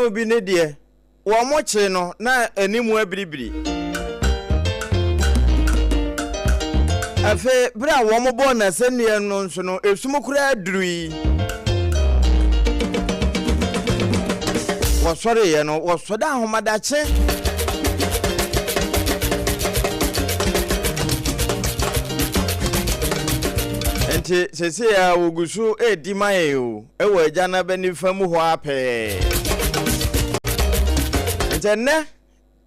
no bi ne de wo mo che no na animu abiribiri afe bra wo mo bo na senie no nso no esumu kura adurui wo sore ye no wo soda ahomadache enti sese ya wogusu edimaye o ewo agya na bani famu ho ape enti ne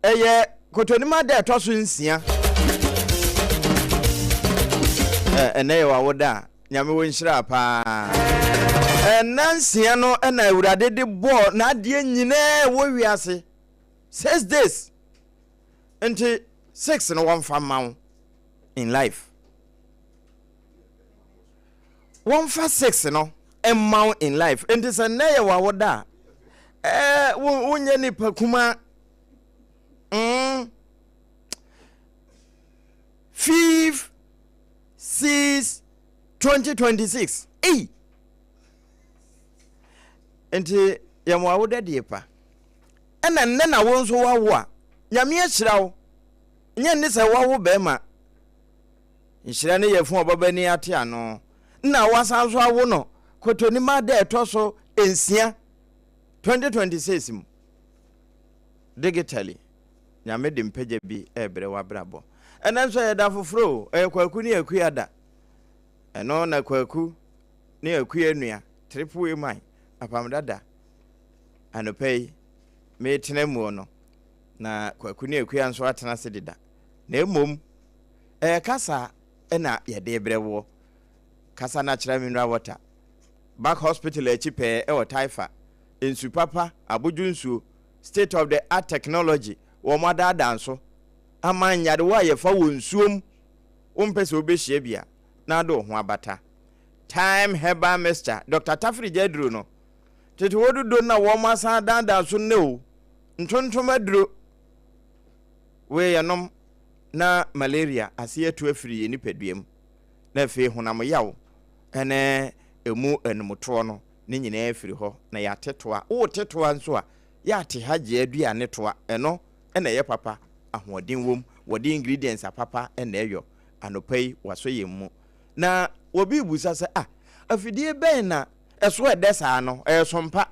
eye kotonima da toso nsia ene wa woda nyame wo nhyira pa nansia no na awurade de bo na ade nyine wo wiase 6 days enti 6 no one fam in life one for 6 no emma in life enti se na ye wa woda wonye ni pakuma 5 6 2026 enti yamwa woda de pa ena nne na wo nso wawo a nyame ahyira wo nye nne se wawo be ma nhyira ne yefun obabani ate ano na wasan so awo no kotoni ma da etoso ensia 2026 mu digitally nyame de mpagya bi ebre wabrabo ena so yeda foforo kwaku ne akuada eno na kwaku ne akuenua triple mai Apam Dadaa anopei me tenemu no na kwaku ne akua nso atena sedida na emom kasa na yede brewo kasa na kira mineral water back hospital echipe taifa ensu papa aboju nsuo state of the art technology wo madada nso amanyade wa ye fa wo nsuom ompese obehie bia na do ho abata time herbal mixture Dr. Tafri Jedru no tete wodudo na wo masa dada so ne o ntontom aduro we yanom na malaria asiye tu afiri ni peduem na fe honam yawo ene emu enmuto no ne nyina afiri ho na ya tetoa wo tetoa nso a ya te hage aduane toa eno ene ye papa ahoden wom wodi ingredients apapa ene eyo anopai waso yemu na obi busa se afidie ben na eso edesa no Sompa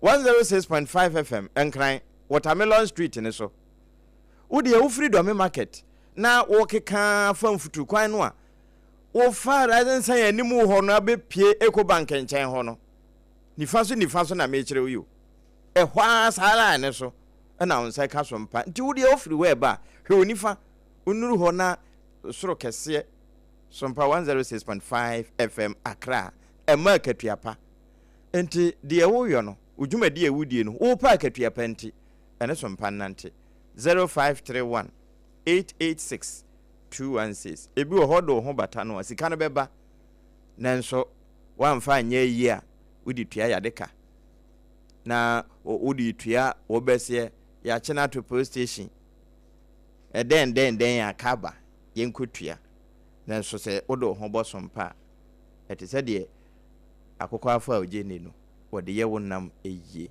106.5 FM enkran Watermelon Street ne so wodi e ufri do me market na wo keka famfutu kwan no a wo fa razen san animu ho no abepie Ecobank nchen ho no nifa so na me kire wo hwa sara ne so na won ka Sompa nti wodi e ufri we ba hwe onifa onuru ho na soro kese Sompa 106.5 FM Accra ema katuapa enti de wo yo no udwumadi ewudie no wo pa katuapa nti ene Sompa nante 0531 886 216 ebi wo hodo ho bata no asika no beba nanso wamfa anya yi a udi tua yadeka na udi tua wo bese ya chena to police station den ya kaba yenkotua nanso se wodo ho bo Sompa etise de akokọ afa ojeni no wode ye wonnam eyi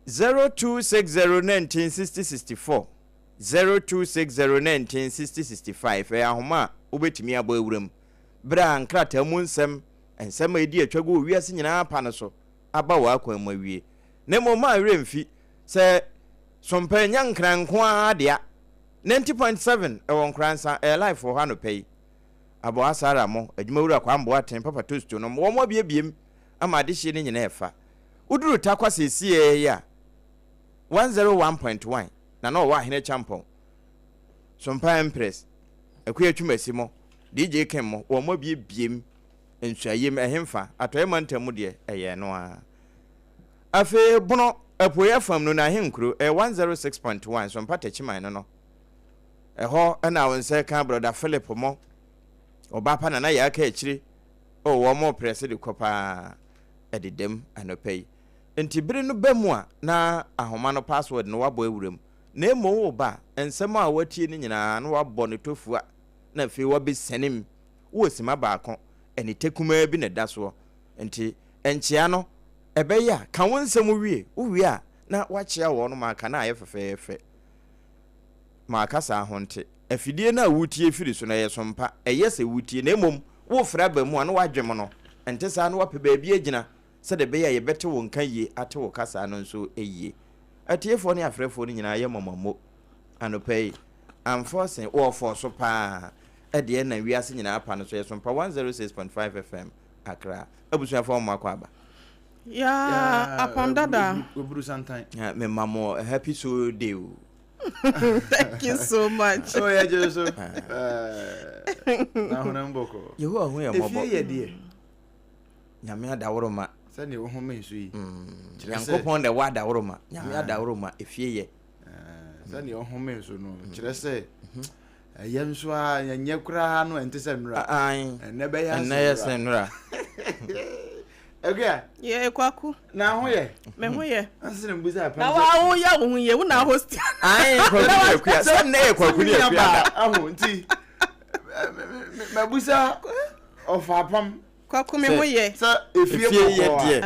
0260196064 0260196065 ahoma obetimi abo ewuram bra nkrata mu nsem edi atwago wiase nyina apa no so aba wa akwan mu awie na moma remfi se Sompa nyankranko adea 90.7 ewon kransa life for hano pay abo asara mo adwumawura kwa mbo aten papa tosto no mo biebiem ama de hye ne nyina efa uduru takwa sesie ya 101.1 na no wa hene champon Sompa Empress akua twumasi mo DJ Kem mo wo mo biebiem ensuayem ehemfa atoyema ntamu de eye no a afe bono apoya fam no na henkuro 106.1 Sompa tachiman no eho na wonse ka brother Philip mo obapa na ya aka akire wo mo press de kopa edidem anopai enti bire no bamu a na ahoma no password no wabo ewuram na emo wo ba ensem a watie ni nyina no wabo ne tofua na fe wabesenim wo sima baako eni tekuma bi ne daso enti enchia no ebeya ka wonsem wie a na wachia wo no maka na ayefefefe maka sa honte afidie na wutie firi so na yesompa eyese wutie na emom wo fra ba mu a na wadwem no ente sa na wape ba bia gina se de beya ye bete wo nka ye ate wo kasa no nso eyie atiefo ne afrefo ni nyina ye momamo anopai am Forson wo Forson pa ede na wiase nyina apa no so yesompa 106.5 FM Accra abusuafo mo akwa aba yeah Apam Dadaa oburu santan me mamo happy so day. Thank you so much. Oh yeah, Jesu. Na hona mboko. Yehu ahu ya mobo. Efie ye de. Nyame adaworoma. Se ne wo homa nso yi. Yankopon de wa adaworoma. Nyame adaworoma efie ye. Se ne wo homa nso no. Kire se ye nso a nyanye kura no ente se nura. Ne be ya. Ne ye se nura. Okay. Yeah, kwaku. Na ho ye. Me ho ye. Ansene mbuza apa. Na wa ho ya wo ye, wo na host. Kwaku kuya. Se ne kwaku ni kuya. Aho nti. Mabusa of Apam. Kwaku me ho ye. Se efie ye die.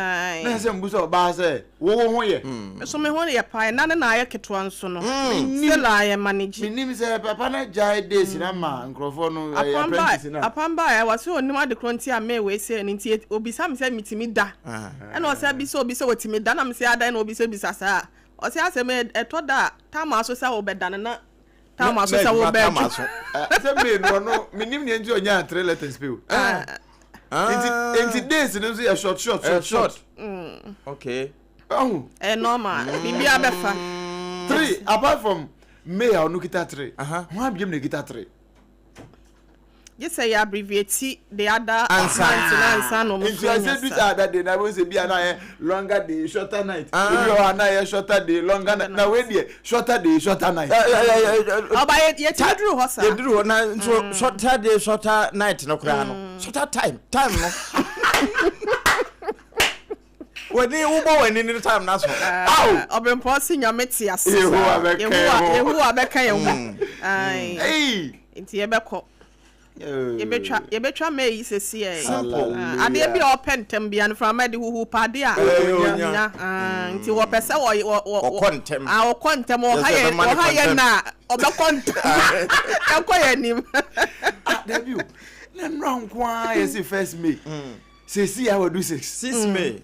Na se mbusa oba se wo ho ye. So me ho ye pa na na aye ketwa nso no. Se la ye manage. Minim se papa na jai days na ma nkrofo no apprentice na. Apam ba ya wase onim ade kronti a me we se nti obisa me se mitimi da. E na o se bi se wotimi da na me se adan na obisa bisa sa. O se ase me etoda tama so se obeda na tama so se wo be. Se me no minim ne nti onya 3 letters pe o. Enti days no so ya short. Okay. Oh. Normal. Bibi abefa. 3 apart from May or no kita 3. Who abiem ne kita 3. Just say abbreviate the other answer no. If you say this other day na we say be na longer day shorter night. If you are na shorter day longer night. Na we dey shorter day shorter night. Oba ye chadru ho sa. Ye dru na so shorter day shorter night no kra no. Shorter time no. When you go in the time na so. Obrempong si nyame ti ase. Yehu abeka yehu. Ai. Hey. Nti ye beko. Ye betwa me yi sesi e. Ade bi open tem bia no from de huhu pade a. Nti wo pese wo kontem. Wo kontem wo haye na obekontem. Ekoye nim. Debut. Na nran kwa ye si first May. Sesi I will do 6 May.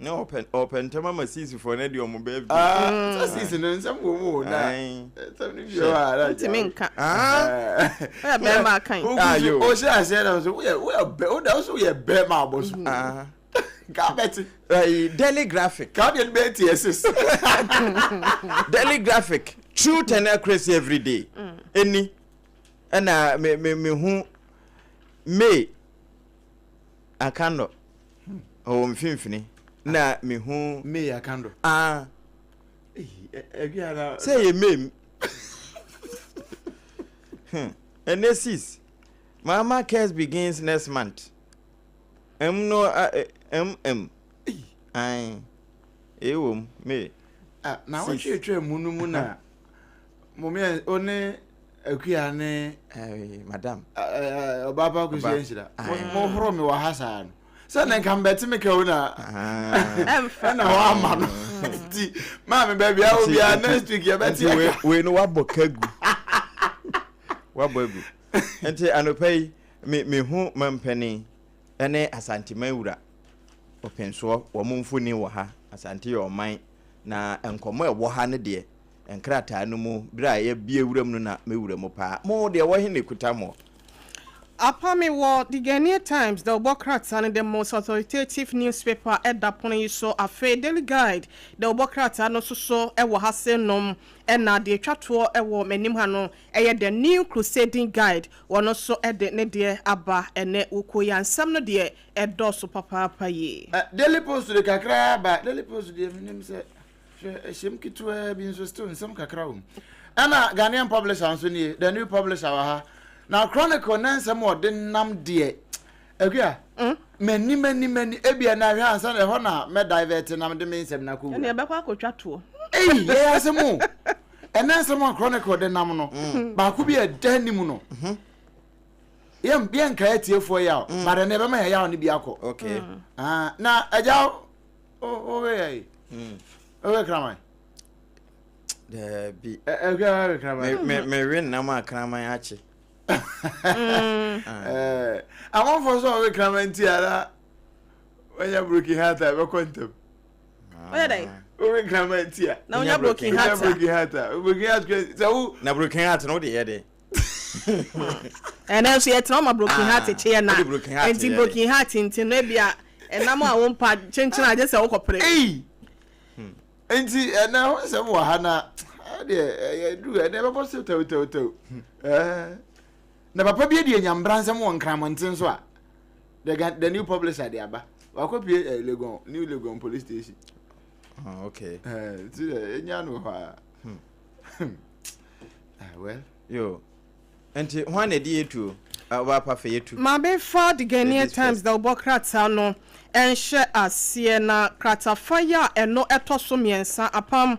No open tema sisi for na di omo baby. So sisi no nsem wo mo na. Nsem ni bi o ara. Timinka. Ya be ma kan. O se ase na so we be o da so ye be ma boso. Ka beti. Daily graphic. Ka be be TSS. Daily graphic. Truth and accuracy every day. Any na me hu May akando o mfimfini na me hu May akando say ye mem and this is mama cares begins next month no ai ewom me na wo twe mu na momia one akuya ne madam obaba ku se nshira mo horo me wa hasa no se na kan beti me ka una na wa ma no ti ma me baby a obi a next week ya beti we no wabo kagu wabo egu enti anopai me hu mampani ene asante mawura openso wo mumfuni wo ha asante yo man na enkomo e wo ha ne de enkrata no mu bra ye bie wuram no na mewura mu pa mo de wo hene kuta mo Apami wo the Ghanaian Times the Obokrats and the most authoritative newspaper at that point so a Daily Guide the Obokrats no so e wo hase nom e na de twato e wo manim ha no e the new crusading guide wono so e de ne de aba ene ukoyansam no de e do so papa ye Daily Post de kakra ba Daily Post de minim se shem kitwa bi so still some kakra um ana Ghanaian publisher so ni the new publisher wa ha na Chronicle na some more den nam de agua many ebia na hwe ansa na ho na me divert nam de me nsem na ko ene be kwa akotwa to ye asemu ena some Chronicle den nam no ba ko bi e danimu no yam bien ka etie fo ya but never ma ya ni bi akọ okay na aja o we o kramai the bi kramai me win na ma kramai achi I want for so we kramai ti ara when you broken heart I be quantum where they we kramai ti now you broken heart so na broken heart no dey there and then so yet no ma broken heart che na and broken heart into no bia and na ma won pa chenchen aje se wo kopere enti na ho se mo ha na de du na be post to na papa bi de nyambra nsem won kramantin so a the new publisher de aba wa kopie Legon new Legon police station okay ti enya no ha well yo enti hwan edi etu wa pa fe etu ma be for the Ghanaian Times the obokrata no enhye asie na krata fire eno etoso miensa apam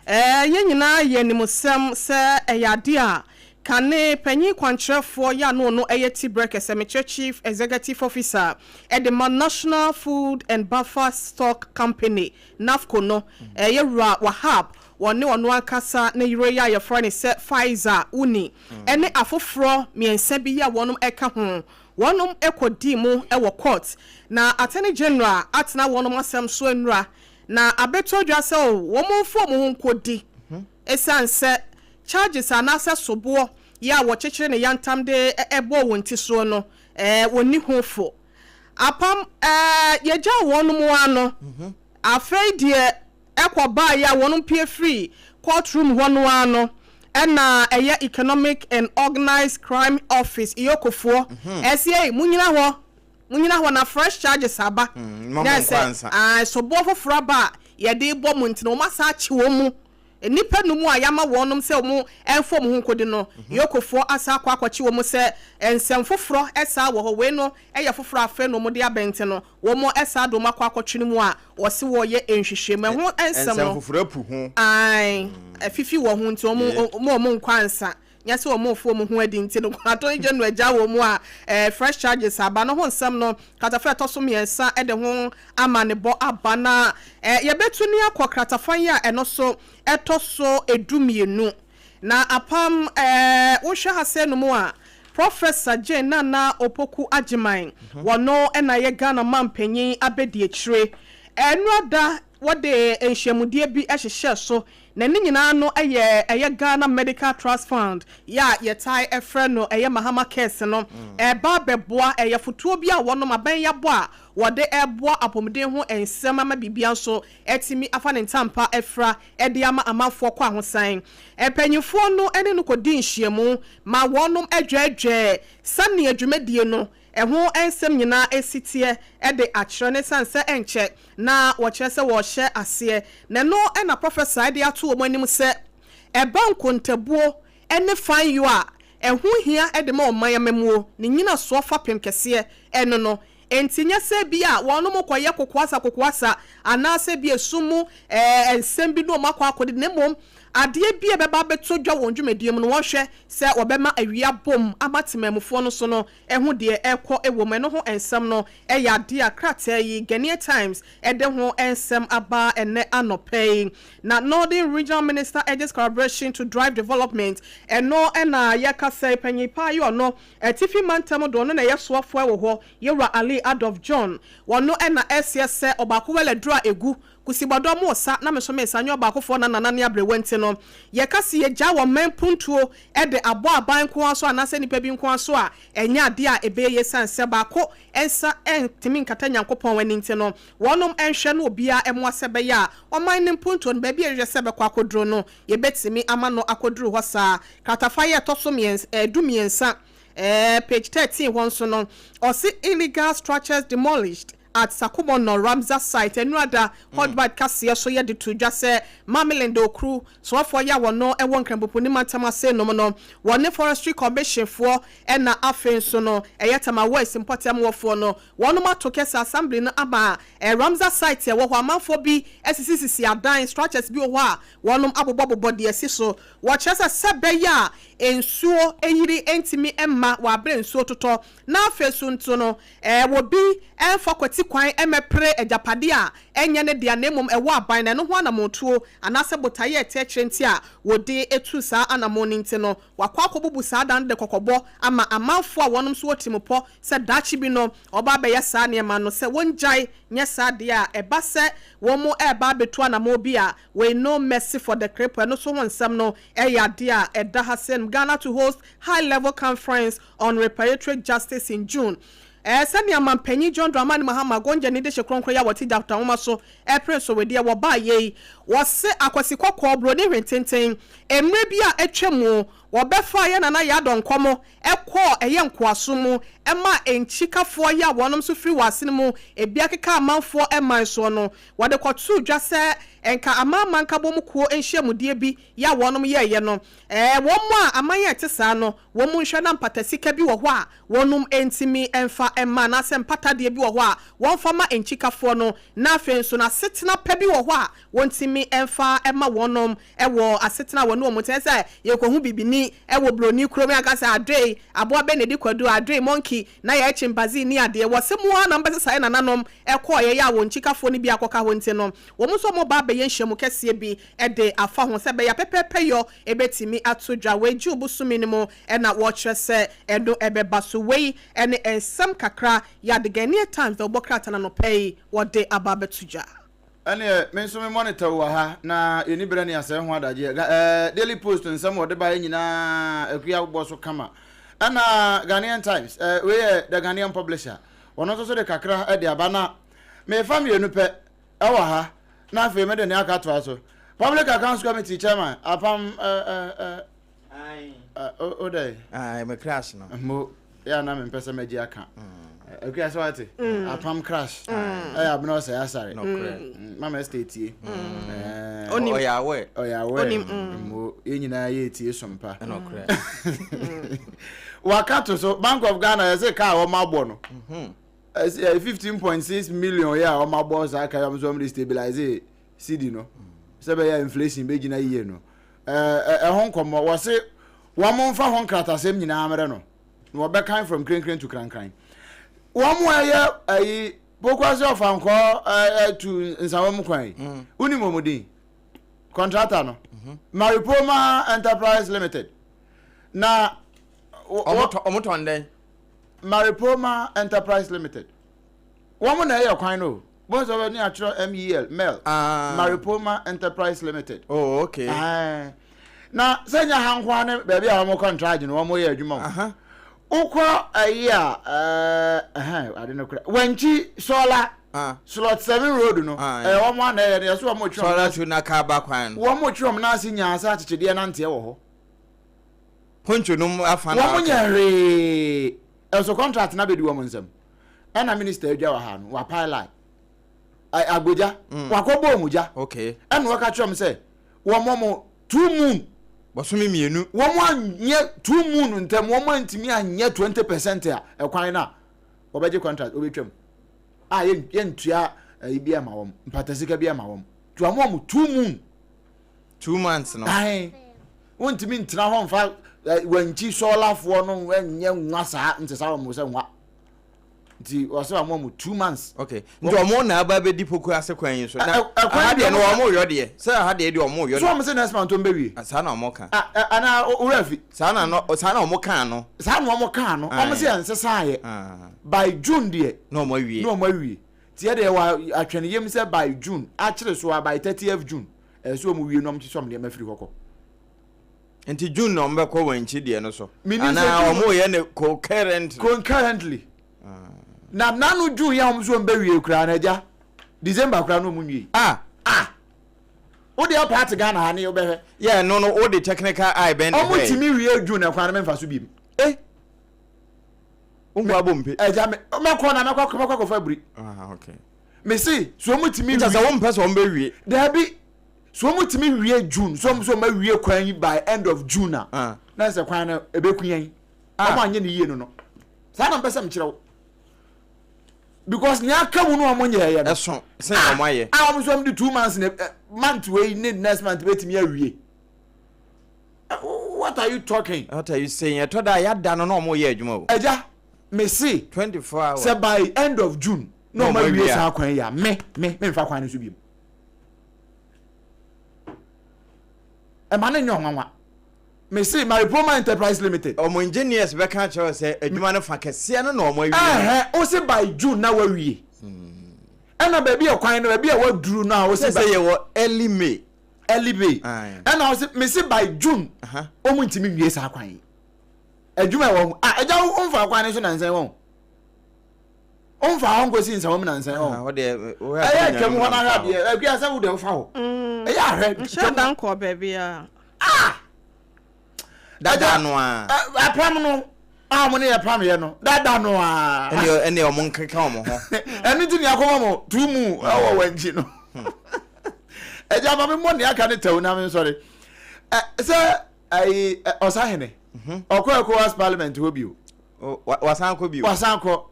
ye nyina ye nimusem se eyade a kane panyi kwantrefo ya no eyeti breakers chief executive officer at the National Food and Buffer Stock Company NAFCO no yewra wahab wone ono akasa na yire ya ye frone se Pfizer uni ene afoforo miensa bi ya wonom eka ho wonom ekodi mu ewo court na attorney general atna wonom asem so enura na abeto dwase o womfo mu nkodi esanse charges anasa sobo ya wo chechire ne yantam de ebo wonti so no woni hofo apam yeja wonom ano afei de ekoba ya wonom pie free courtroom wono ano na economic and organized crime office iyokofo SA munyina ho na fresh charges aba sobo foforo ba ye de bo munti no masa achi wo mu nipa numu ayama wonom se mu enfo mu nkodi no yokofo asa akwachi wo mu se ensem foforo esa wo ho we no eye foforo afa no mu de abente no wo mu esa do makwachi mu a wo se wo ye enhwehwe me ho ensem no foforo apu ho ai afifi wo ho nti mu nkwansa nyase wo mu fo mu ho adi nti no kwato je no agya wo mu a fresh charges aba no ho nsem no katafa toso miensa de ho amane bo aba na ye betuni akokrata ya eno so etoso edumienu na apam wo hwe hase no mu a Professor Jane Nana Opoku Ajiman wono na ye Ghana mampanyin abedi akire enrada wode enhyiamudie bi ehyehyɛ so na ne nyina no eye Ghana Medical Trust Fund ya yetai efre no Mahama Case no ba beboa futuo bi a wono maban ya bo a wode eboa apomden ho ensema ma bibia so etimi afa ne ntampa efra de ama amafo kwa ahosan panyifo no ene no kodi nhyiamu ma wonom adwadwe sane adwumadie no eho ensem nyina esitie de akyere ne sanse enche na wo kyerɛ sɛ wo hye ase na no na professor de ato wo anim sɛ banko ntabuo ene fan yo a eho hia de ma omayamamuo ne nyina so fa pem kese eno no entinya se bia wono mo koye kokoasa anase bia sumu ensem bi no makwa akode ne mom ade bia beba beto dwa won dwumadiem no wo hwe se obema awia bom amatemamufo no so no eho de ekọ ewom no ho ensem no eya ade akrata yi Ghanaian Times ede ho ensem aba ene anopay na Northern Regional Minister urges collaboration to drive development eno na yakasa panyipa yo no tifi mantam do no na yesoafo ewo ho yewra Ali Adolf John wono na SS obako wele dra egu kusibado mo sa na meso me sanyo obakofo na nanane abrewante no ye kase ye gya wo manpuntuo de abo aban ko aso anase nipa bi nko aso a enya ade a ebe ye sanse bako ensa entimi nkata nyankopon wani nti no wonom enhwe no obia emo asebe ya o man ne mpuntuo no ba bi ehwe sebe kwa akodro no ye betimi ama no akodro ho sa katafa ye toso dumiensa page 13 won so no or see illegal structures demolished at Sakumono Ramza site and rather hotbite Cassia so yet to just say Mamelendo crew so for ya no e won Krembupunima Tamase no one forestry commission for and na afen so no e yetama west important more for no one ma to kesa assembly no aba e Ramza site e wo amanfo bi SCCC adan structures bi wo a wonum abobo body esi so wo chesa sebe ya ensuo eyiri entimi emma wa bre ensuo toto na afesu nto no wo bi enfa kwati kwan emepre ejapade a enye ne dia na emom ewo aban na no ho anamotuo anase botaye etechrenti a wode etu saa anamoni nti no wakwa akobubu saa dan de kokobo ama amanfo a wonum so otimpo se dachi bi no oba be ya saa ne ma no se wonjai nye saa de a eba se womo eba betu anamo bi a we no mercy for the cripple no so wonsam no eya de a eda hasen Ghana to host high-level conference on reparatory justice in June. Sani amampanyi John Dramani Mahama gonja ni de shekronkro ya wati Dr. Nwoma so prince we dia wo ba ye wo se akwasi kokko bro ne hwententen emre bia etwemu wo befa ye nana ya donkomo ekọ eye nkoaso mu ema enchikafo ya wonom so firi wasene mu ebia keka amanfo eman so no wo de kwotu dwa se enka amama nka bom kuo enhyiamudie bi ya wonom ye no womo a amanye tesa no womu nhwe na mpatasika bi wo ho a wonum entimi emfa emma na se mpatade bi wo ho a wonfama enchikafo no na afenso na setena pa bi wo ho a wontimi emfa emma wonom ewo asetena wono omutese yekohu bibini ewo broni kromi akasa adre abo benedi kwadu adre monkey na ya chimbazi ni ade wo semu na mbese sai na nanom ekọ ye ya wonchikafo ni bi akoka wonte no wo muso mo ba be yenhyiamu kese bi ede afa ho se be ya pepepe yo ebetimi atodwa weju busumi ni mo na wo kyerese edo ebeba so wei ene ensam kakra ya de Ghanaian Times the obokrata na no pay what de ababetudwa ane me so me monitor wa ha na eni bere ne asem ho adaje Daily Post nsem wo de ba nyina akuya wo so kama ana Ghanaian Times we the Ghanaian publisher wono so de kakra de abana me family enu pe e wa ha na afi me de ne aka to aso Public Accounts Committee chairman Apam me crash no mo ya na me pese meji aka okay so what Apam crash abno say asare no correct mama state oya we mo enyina ye tie sompa no correct wakato so Bank of Ghana say ka o mabo no 15.6 million ya o mabo za ka am so stabilize CD no sebe ya inflation be gina yiye no hon komo wo se wo mo mfa hon krata sem nyina amere no wo be kan from crain to cran wo mo ayi bokwaze of anko to nsawo mo kwan uni momodin contractor no Maripoma Enterprise Limited na omotonde Maripoma Enterprise Limited wo mo na ye kwan no boys over near MEL Maripoma Enterprise Limited. Oh, okay. Na senya hankwa ne baby a mo contract no mo ye adwuma. Ukọ ayi I don't know. Wenchi solar slot 7 road no. Wo mo na ye so mo twom. Solar to na ka ba kwan. Wo mo twom na ase nyaasa achechede na nte wo ho. Honcho no afana. Wo mo nyare. So contract na be di wo mo nsam. Na minister adwa wa ha no wa pilot. Agoja wakobo omuja okay enu waka chom say wo momo 2 moon bosumi mienu wo mo anye 2 moon ntem wo mo antimi anye 20% a ekwan na obeje contract obetwam ye ntua ibia ma wo mpatasika bia ma wo to mo 2 months no ai wontimi ntina ho mfa wanchi solar fo no anye nwasa ntesa wo mo se nwa di waso amomu 2 months okay ndo omo na aba be dipoku ase kwan yin so na ha de no omo yo de say ha de omo yo so am say next month on bewie sa na omo kan ana urafi sa na omo kan no sa na omo kan no omo say ansesa ye by June de no omo wie tie de wa atwene yem say by June a kire so by 30th June so omo wie no omo chisom de mafiri hoko enti June no mbe ko wanchi de no so ana omo ye ne concurrently na nanu ju ya omzo mbewie kura na ja December kura no munwie o de party Ghana ha ne obehwe yeah no o de technical eye bend o mutimi wie ju na kwa na memfa so bi Ungwa bompe. Eja me ko na me ko fabri. Okay. Me see so mutimi Ita za one person be wie. There be so mutimi wie June so ma wie kwan by end of June na say kwan na ebekuyan. Omo anye ne yie no. Sa na mpesa mkire wo. Because nya ka mu no omo nye ye no. Eso say omo aye. Omo so am di 2 months month we need next month betimi awie. What are you talking? What are you saying? I thought I had done no more year adwuma. Eja me see 24 hours. Say by end of June no ma wie sa kwan ya me mfa kwan so biem. E ma na nyo nwanwa. Me see my Poma Enterprise Limited. Omo engineers be kan cho say adwuma no fa kese no no awie. O say by June na wa wie. Na baby e kwan no baby e wa duru na o say ye early May. Early May. And I was me say by June. Omo ntimi wie sa kwan. Adwuma wo eja wo mfa kwan so nansan wo. Onfa hongo sin sa wo nansan wo. Wo de wo ya twem ho na ha de agua sa wo de fa ho. Ya hwe. Shadan ko baby a. Dada no a. Apam no. Mo ne apam ye no. Dada no a. Ene o mon keka o mo ho. Eni ti ni akoma mo tumu wo wanji no. Eja ba me mo ne aka ne tawu na me sorry. Say ai osahene. Okowas parliament ho bio. Wasan ko bio. Wasan ko.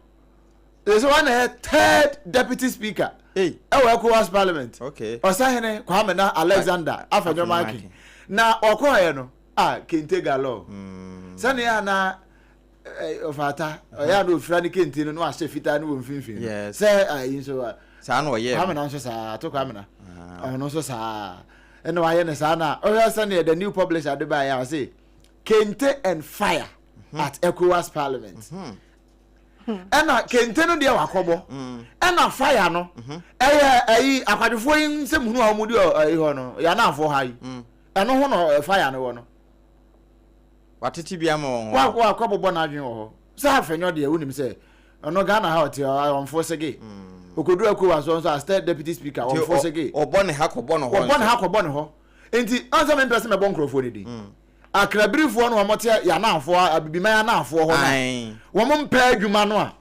There's one third deputy speaker. Hey. Okowas parliament. Okay. Osahene Kwame na Alexander Afajomaki. Na okoye no. Kente galo. Sani ya na ofata. Ya no frani kente no ahye fita no mfimfini. Yes. Say ayi so. Sa no ye. Kwame na so sa to Kwame na. No so sa. Eno aye ne sa na. Oya sani the new publisher de ba ya say Kente and fire at ECOWAS Parliament. Ena Kente no de wakobo. Ena fire no. Eyi akwadefo yin se munu a omudi eyi ho no. Ya na afo hai. Eno ho no fire no wo no. Watiti bia ma wo. Wa akobo na adwen wo ho. Sa afenyo de wunim se. Ono Ghana ha oti onfo sege. Okodu ECOWAS so as state deputy speaker onfo sege. Obo ne ha kobo no ho. Obo ne ha kobo ne ho. Enti ansa me person me bon krofo ni di. Akrabirifo no amote ya na afo abibima ya na afo ho na wo mo mpa adwuma no a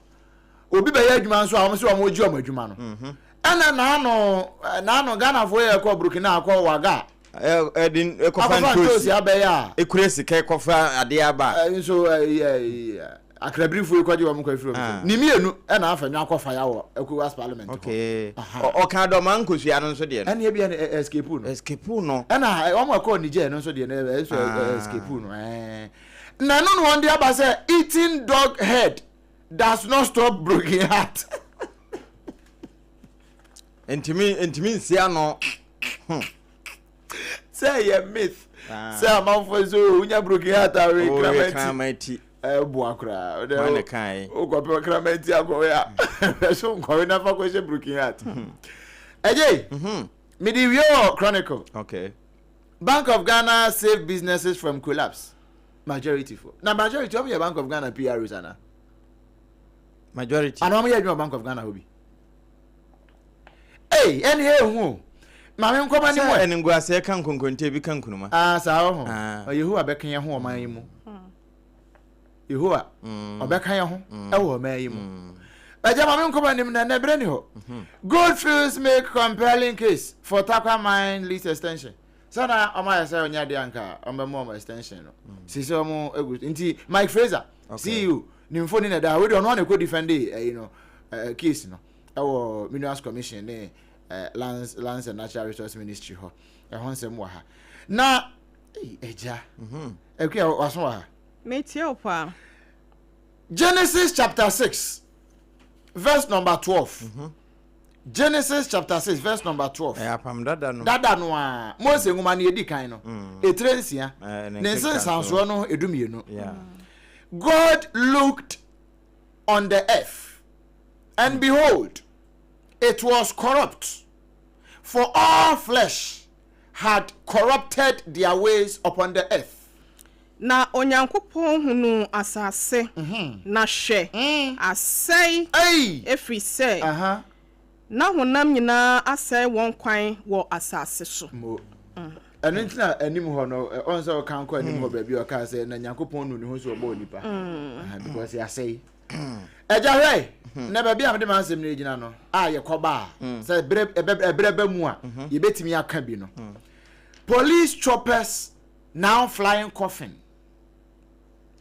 obi be ya adwuma nso a wo se wo mo ji o adwuma no ana na no Ghana fo ya ko Burkina akọ waga edin ekofantosi abeya ekuresi kai kofa ade aba nso akrabirifo ekwaje wo mo kwa firo ni mienu na afanwa akọfa ya wo ECOWAS parliament. Okay o kan do man kosua no nso de no ene bia escape no na wo mo akọ Niger no nso de no escape no na no one dey aba say eating dog head does not stop broken heart. Intimi nsia no say a myth say am for so unya broken heart awe kramati buakra o de man kai o ko pe kramati ago ya so ko na fa ko se broken heart eje midi wio chronicle. Okay. Bank of Ghana save businesses from collapse. Majority for. Now majority of your Bank of Ghana PRs ana. Majority. And how many you Bank of Ghana hobi? Hey, any here who? Mama nko mani mo. Eni ngwa se kan konkonte bi kan kunuma. Sa ho. Yehowa bekan ye ho oman yi mu. Yehowa obekan ye ho e wo oman yi mu. Baja mama nko mani na bre ni ho. Goldfields make compelling case for Takwa mine lease extension. Sana omaya say onya de anka omemo extension no. Sisi omo egu nti Mike Fraser CEO ni mfoni na da we do no na ko defend case no. Our Minerals Commission lands and Natural Resource Ministry ho e ho nsem wa ha na eja ekwa waso wa ha metie opa Genesis chapter 6 verse number 12 Genesis chapter 6 verse number 12 Apam Dadaa no dada no a Mose nguma na edi kan no etrensia ne sensanso no edumienu God looked on the earth and behold it was corrupt, for all flesh had corrupted their ways upon the earth. Na onyankopon hunu asase na hwe asai every say na honam nyina asai won kwan wo asase so eno ntina anim ho no onse o kan ko anim ho ba bi o ka say na nyankopon nu ni ho so obo nipa because asai eja hwe na ba bia me de mansem na ejina no ye koba say ebrebe mu a ye betimi aka bi no police choppers now flying coffin.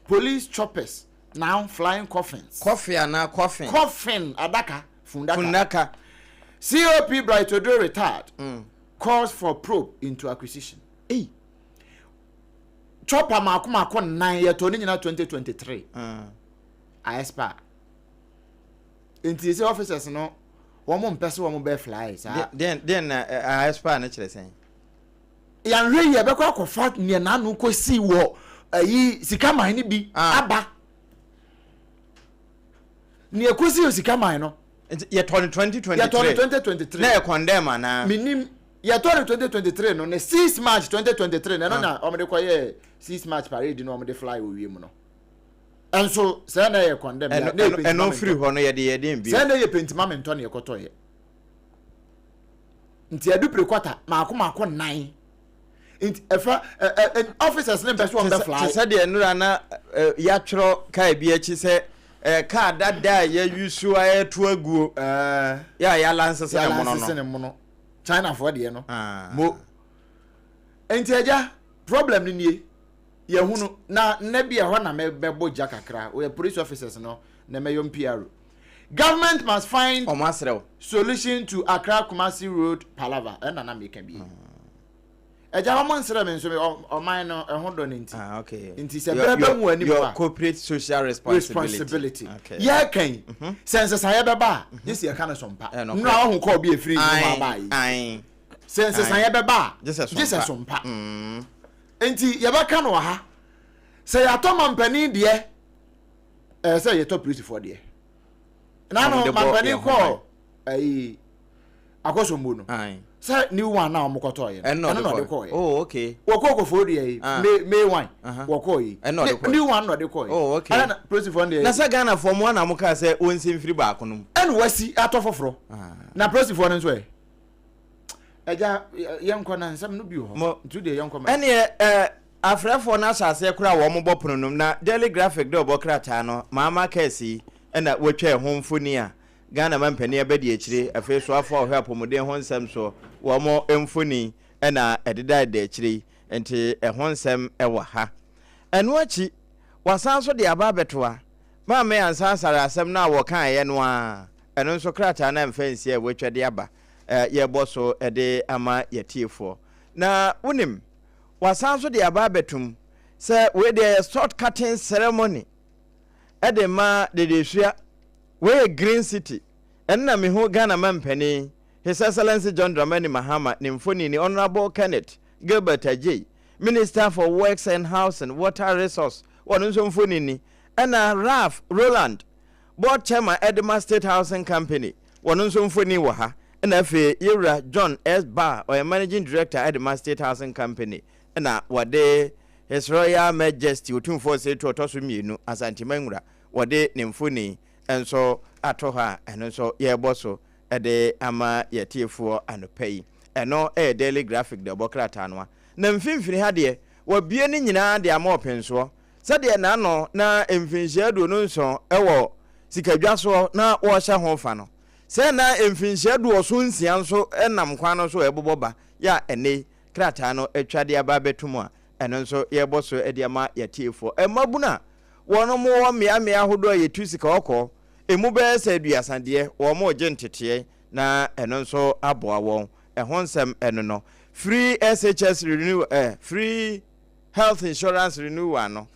Police choppers now flying coffins. Coffee na coffin. Coffin adaka fundaka. COP Brightodo retired. Calls for probe into acquisition. Hey. Chopper makuma kon 9 year to nyina 2023. I expect. Inti se officers no wo mo mpese wo mo be fly sa. Then I expect na kire sen. Yan hwe ye be kwa kofa ne na no kosi wo ayi sika man ni bi aba. Ne kosi sika man no. Ye 2023. Ye 2023. Na e condemn na. Minim ye 2023 no, ne 6 March 2023 na no na omde koye 6 March parade no omde fly owie mu no. Enso say na ye condemn na e no free ho no ye de bi. Say na ye pentimament to na ye koto ye. Nti adu prekwata maako 9. Nti efa officers ne person on the fly. Say de enura na ya tworo kai bi achi say car dada ye yusu aye to aguo ya lances ne mo no. China for de no. Mo. Nti aja problem ni nie. Ye hunu na bi e ho na me bebo ja kakra we police officers no na me yom PR. Government must find solution to Accra Kumasi Road palaver na me can be. Eja ho monsere me nso me o man no e ho do ne nti. Okay. Nti se bebe mu ani your corporate social responsibility. Okay. Yeah kan. Sense say beba, yes ye kan sompa. No ho ko bi efiri no ma bai. Sense say beba, yes sompa. Enti ye ba kan wo ha. Say atoma mpani de say ye top police for de. Na no mpani ko akoso mbu no. Say new one now mokoto ye. No de ko ye. Oh okay. Woko for de May wine. Woko ye. New one no de ko ye. Oh okay. Na police for de. Na say Ghana for mo na mo ka say onsim free back no. En wasi atofoforo. Na police for no so e. Eja yenko na nsam no bi ho. Today yenko ma. Ene afrefo na asase kura wo mo boponum na Daily Graphic de obokrata no mama kasi ena wotwa ho mfoni a Ghana mampani abedi akire afi so afa ohwe apomuden ho nsem so wo mo mfoni ena ededa de akire enti ho nsem ewa ha eno achi wasan so de aba betoa ma me ansan sare asem na wo kan ye no a eno nso krata na mfansi e wotwa de aba ye boso ede ama yetiefo na unim wasan so de aba betum se we de short cutting ceremony ede ma de desua we Green City enna me ho Ghana mampani His Excellency John Dramani Mahama ni mfoni ni Honorable Kenneth Gilbert Ajay Minister for Works and Housing Water Resource wonso mfoni ni enna Ralph Roland Board Chairman Edema State Housing Company wonso mfoni wo ha enna fe Yura John S. Barr or Managing Director Edema State Housing Company enna wade His Royal Majesty utumfo se to toso mienu Asante Manwura wade ni mfoni enso atoha enso ye boso ede ama yetiefo anopai eno Daily Graphic de bokrata no na mfimfini ha de wabie ni nyina de ama openso sade na no na mfinhia do no nso ewo sikadwaso na wo hye ho fa no se na mfinhia do so nsia nso enam kwa no so eboboba ya ene krata no atwade aba betum a eno nso ye boso ede ama yetiefo emabuna wono mo wo mia hodo yetu sika okọ emu be se aduasande wo mo gentete na eno nso aboa won ehonsem eno no free SHS renew free health insurance renewal no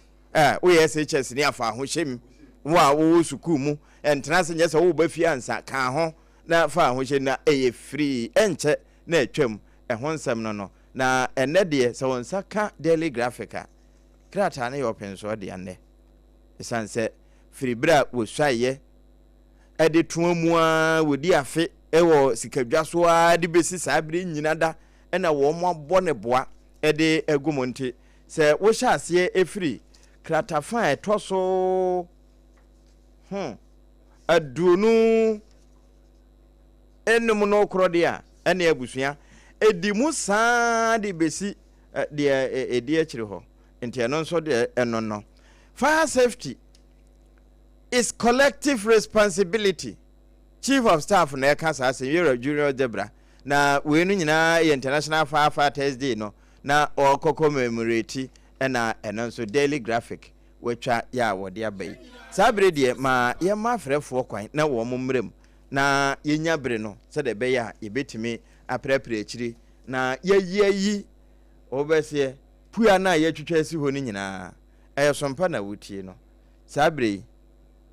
we SHS ni afa ho hyem wo suku mu entrance nye se wo ba fi ansa ka ho na fa ho hye na free enche na atwam ehonsem no na ene de se won saka Daily Graphic krata na yo penso de ane esanse fribra wo swaye ede tuamu a wodi afe ewo sikadwaso a de besi sabre nyina da ena wo mo abone boa ede egumonte se wo hya ase efri kratafa etoso adunu enum no krode a ena abusua edi mu saa de besi de edi akire ho enti eno nso de eno no fire safety is collective responsibility. Chief of Staff na Kasa say you're Junior Debra. Na we no nyina international firefighters day no na okoko commemorate na so daily graphic wetwa ya wode abai. Sabre de ma ye ma frefo kwan na wo mmrem na yenya bere no se de be ya yebetimi aprepre akiri na yeyi obese pua na ye twetwa si ho ni nyina Sompa na wutie no sabre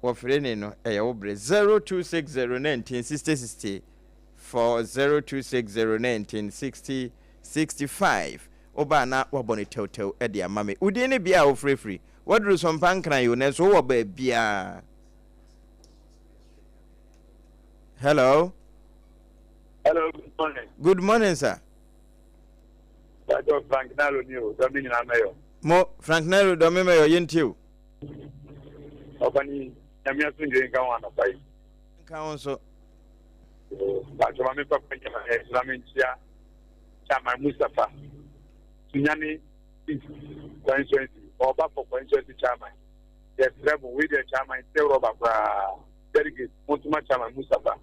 wo frene no wo bre 0260196060 for 0260196065 oba na wabone tew e de amame udi ne bia wo free wadru Sompa nkran yo na so wo ba bia. Hello, good morning. Good morning, sir. Dr. Frank Nalo New, Dominion Mayo. Mo Frank Nalo Dominion Yintiu. Opani, Yamia Swing Kawana Pai. Council. But Mami Papa Islamincia, Chama Mustafa. Sunyani, coincidence, or Bapa coincidence Chama. Yes, Rebel with the Chama in Terra delegate, Montuma Chama Mustafa.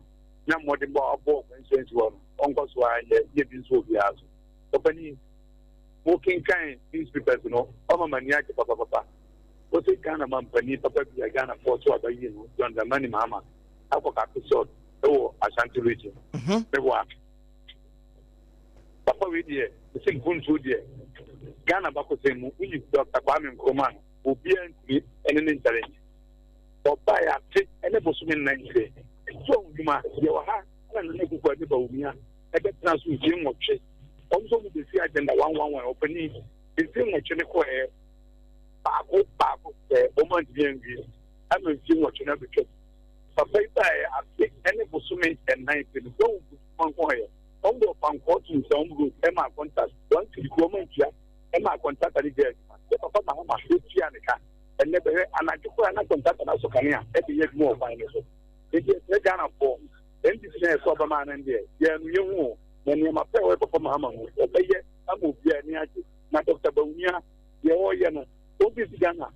Na modern abo insurance one uncle so I giving so be as company working kind these people no oma mania ke papa what say Ghana man pani papa be Ghana for so about you don the money mama akọ episode oh Ashanti region be wa papa we there the same kuntu there Ghana ba ko say mu we Dr. Kwame Nkrumah obi antri ene challenge papa ya fit ene bosume Nigeria so duma ye wa ha na ne ku kwa ni ba umia e be transfer je nwotwe onso mu be fi agenda 111 opani be fi nwotwe ne ko e ba ko o man di ngi am fi nwotwe na be twa papa ita e ati ene bosume en 19 so man ko e on do pan ko tu so on e ma contact don ti ko man tia e ma contact ali je papa ma tia ne ka ene be anajiko na contact na so kania e be ye mo fa ne so the Ghana form. Then this is a man and there. Yeah, you when you are a performer, obey it. I'm going to be a Dr. Bonia, your Yana. Don't be Ghana,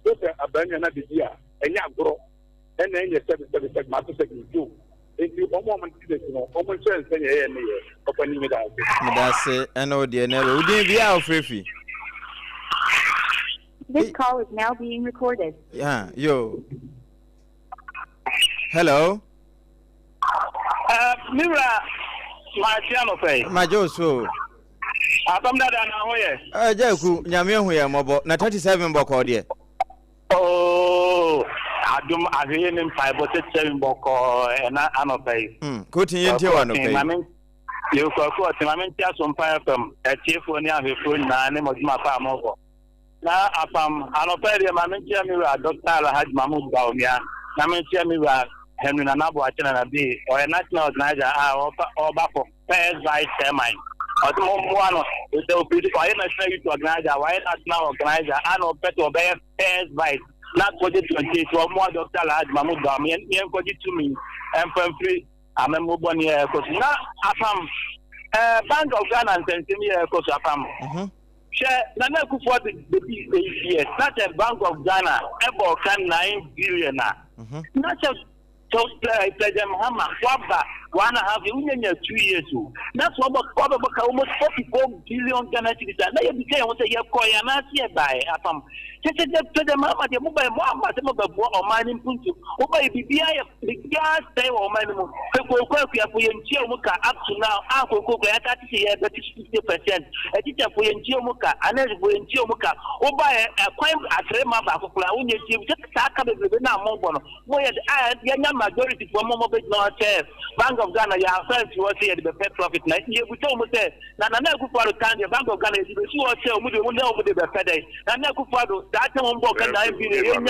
a banana this year, and you grow. And then you said, Master Second, too. If you one moment, woman says, opening it out. That's it. I know, dear Nello. We didn't be out free. This call is now being recorded. Yeah, yo. Hello. Mira, my piano play. My Joso. Apam Dadaa na hoye. Jaku, nyame hu ya mobo na 37 boko de. Oh, adum ahye nim 5 boko na anopay. Kotin yente wa no pay. Yo ko mamen tia Sompa FM. Chiefo ni ahefo na ne moduma pa amoko. Na apam anopay de mamen tia Mira Dr. Alhaji Mahmoud Baumia. Na men tia Mira Henry Nanabo Achena na be or national organizer oba for first vice chairman. Otumwano the political national youth organizer, why national organizer and better obey first vice. Not project 20 to more Dr. Alhaji Mahmoud Baumia and project to me and from free I'm a mobile because now Apam Bank of Ghana and Tanzania because Apam. Nana Kufuor the years, not a Bank of Ghana, about 9 billion. Not just President Muhammad Wabba, 1.5 years, 2 years. That's what almost 44 billion Ghana cedis. Now you became what you call an answer by Apam. President Muhammad, the mobile Muhammad, or mining puntu, over BBI, the gas day or mining. Up to now, Uncle Cook, I got to see 50%. A teacher for Yentiomuka, and then for Yentiomuka, over a quite a trema back of Launia, just start coming with now more. Where the majority for Momo not Bank of Ghana, you have felt you will see the pay profit. We told me that Nana Kufuor can the Bank of Ghana is the sure sale, we will know over the birthday. Nana Kufuor, that one book and 9 billion.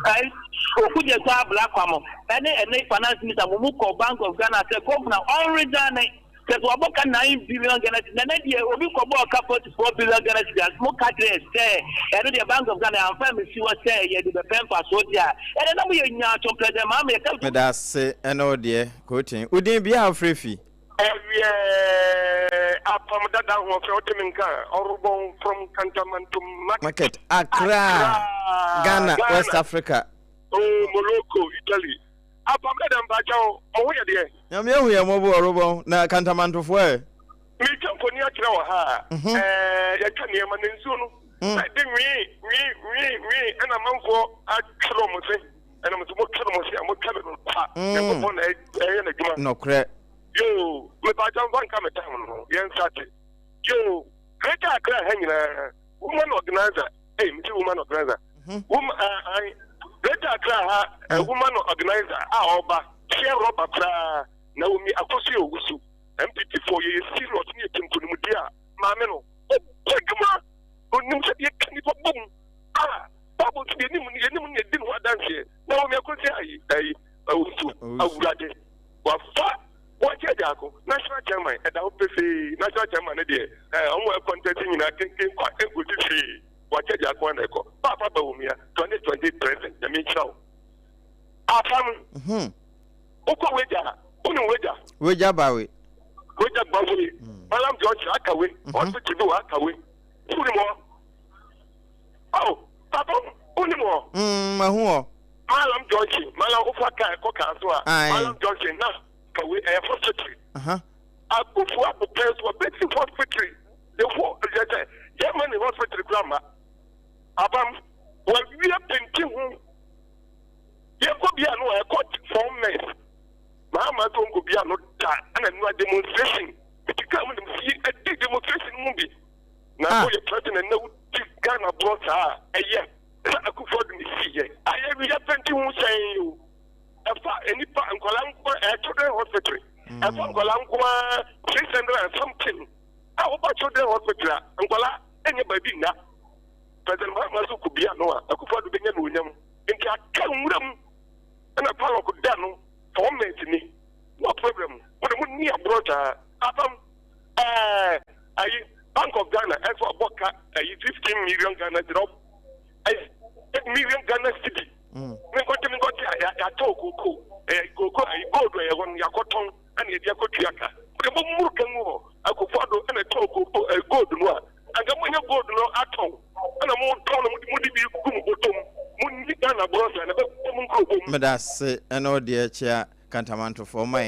I could just have black farmer. And they finance Mr. Mumuko, Bank of Ghana, said, come now, already done. Because we have 9 billion Ghana. The next year, we will have 44 billion Ghana. More countries say, and the Bank of Ghana, and family, she was saying, you the pen for Sodia. And then we are now to play the mammy. That's an old dear coaching. Would you be our free fee? Apam Dadaa was from Cantonment to Market, Accra, Ghana, West Africa. Morocco, Italy. Apam Dadaa mbacho ohuye de. Nyame ehu ye mobo orobo na kantamantofo e. Mi kamponi akira wa ha. Ya ka ne ma nsuo no. Na de wi ana manfo akiro mo se. Ana mo mo kiro mo se mo kabe no pa. Ya ko na na djuma. No kre. Yo, me ba jam van ka me time no. Yen sate. Yo, Greater Accra ha nyina. Woman organizer. Me woman organizer. Greater Accra ha woman organizer oba share rubber kra na omi akoso ewusu MPP for ye serious ni etimpo mu dia ma me no oguma onim se ye kani bom babu ti ni mu ni din ho dance na omi akoso ayi ewusu awurade wa fa wa cheja ako national chairman da ho pefe national chairman ne de omo e content nyina kenken kwa eguti fi wa cheja ako na eko papa ba omia 2020 president na me chao Apam. Oko weja bawe. Weja bawe. Malam George akawe. Hospital do akawe. Uni mo. Oh, papa, uni mo. Mahu o. Malam George, malam ofaka ko kaso a. Malam George na kawe hospital. Akufu apopes for basic hospital. The whole Germany hospital grandma. Apam, we are painting Yakobia no I caught 4 months. Mama don't go be no da and no demonstration. It come and see a demonstration movie. Now you're president no Ghana brought her a year. I could afford me see. I have plenty who saying you. Any part and Colanqua at children hospital. I found Colanqua 600 and something. How about children hospital? Angola, any baby now. President Mama could be a Noah. I could afford to be a William. Into a come and a palo could done for me. No problem. But I wouldn't need a brother. Apam, Bank of Ghana, and for Boca, 15 million Ghana drop. 8 million Ghana city. We got to go to Coco, go to a one Yakoton and a Yakotiaka. The Murkamo, I could follow and a Toko, a good one. And the money go to no at all. And a more town would be Gumbotum. But that's an old dear chair, Cantamanto for my